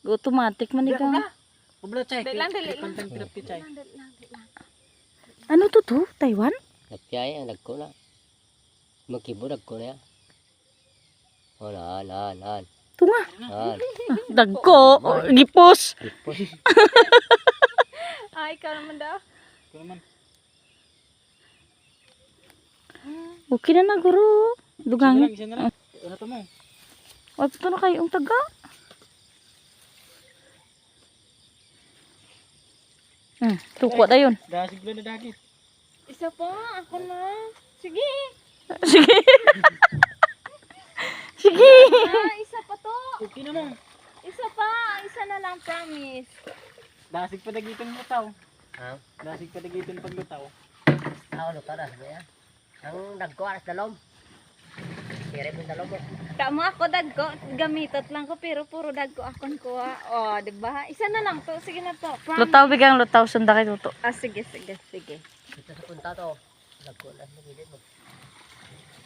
Automatic man ikaw. Kubla chay. Dali lang. Pantang pirap chay. Ano to? Taiwan? Nagpiyay ang nagko na. Magkibo nagko na. Oh, nan. Ito nga. Nan. Dagko. Gipos. Ipos. Ay, ikaw naman daw. Ito naman. Okay na guro. Dugangin. Isa na lang. Ano to mo? O, ito na kayo ang taga. Tuko na yun. Dasig lang na dagit. Isa pa, ako na. Sige. Sige. Sige. Isa pa to. Okay na mo. Isa pa. Isa na lang, promise. Dasig pa dagitan lutaw. Ha? Dasig pa dagitan paglutaw. Ako luto na sabi ya. Ang nagko aras dalom. Kire mo dalom mo. Tama ako, dagko. Gamitot lang ko, pero puro dagko akong kuha. O, diba? Isa na lang to. Sige na to. Promise. Lutaw bigang lutaw. Sunda kay tuto. Ah, sige. Dito sa punta to. Nagko na sa gilid mo.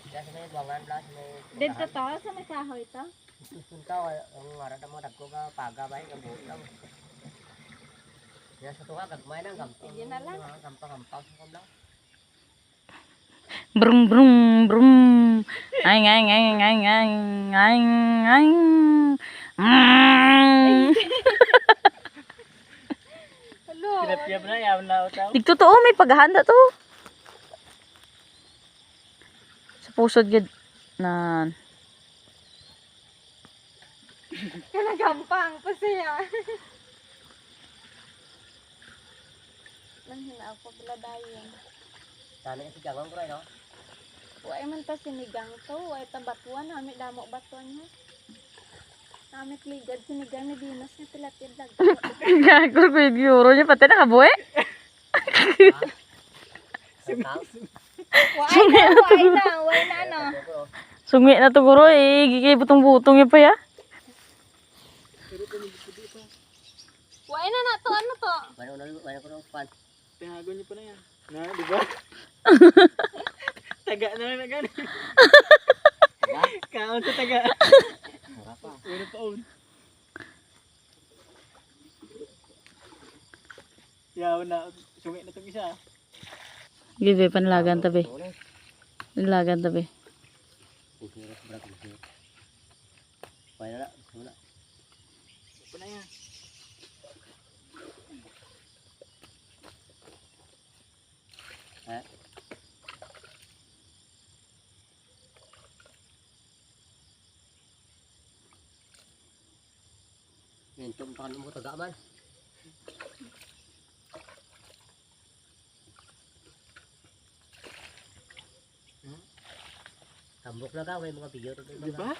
Kasi may buwangan blas may. Dito to, sa may kahoy to. Dito punta ang ngaran mo nagko ka paga ba yung buo lang. Ya sa tuwa gagmay nang gampang. Sige na lang. Gampang sa kabla. Brum brum brum. Ay. Hello. Pinapiyab na yaman na utaw. Digto to, may paghahanda to. Sa pusod gid na Kalagampang pa siya. Nanghina ako pala dayon. Sana si gawang ko no. Huwag man ta sinigang to. Huwag ta batuan. Hamit damo batuan niya. Hamit ligad sinigang na dinas niya tilapid lag. gagol ko yung euro niya pati nakabuhi. Huwag na ano. Sungi na to guro eh. Gigay butong-butong niya pa ya. Huwag na to. Ano to? Wala ko ng pan. Tinago niyo pa na yan. Na, di ba? Taga na lang na gano'n. Kaon sa taga. Uno pa on. Yaw na. Sungi na itong isa. Gibe panlagan tabi. Panlagan tabi. Wala na. Ito na yan. Ha? Mintum pa mo taga man. Tambok na ka, may mga video to. Di ba?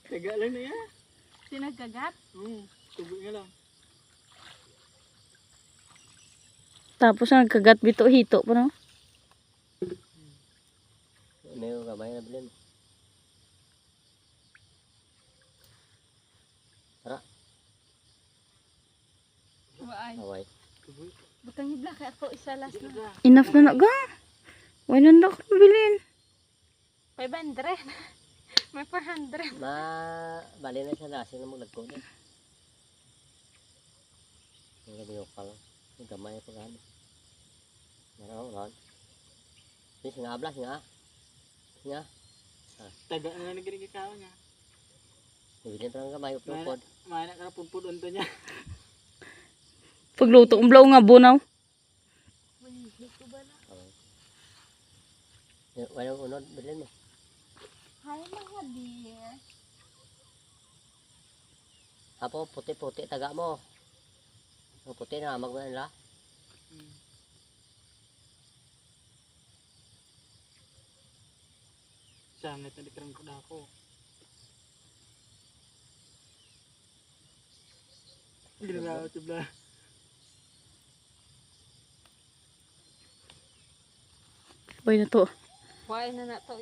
Taga lang na yan. Sinagagat? Tubo nga lang. Tapos nagkagat bito hito pa no. May kamay na bilin. Tara, Huwag. away. Tubo. Butang hibla kaya ako isa last na. Enough na naga. Wala na ako bilin. 500. May 400. Bali na siya nasi na maglagko din. Ang gabi yung pala. Ang gamay pa gani. Meron. Singa abla, singa. Taga na lang ginigikaw niya. Nabilin parang gamay upod. Mana ka na pupudon to niya. Pagluto umblaw nga bunaw. Walang unod, bilin mo. Hi mga dear. Apo, puti-puti, taga mo. Ang puti na, magmana nila. Sangat na likarang ko na ako. Ginawa ko tubla. Boy na to. Huwag na to.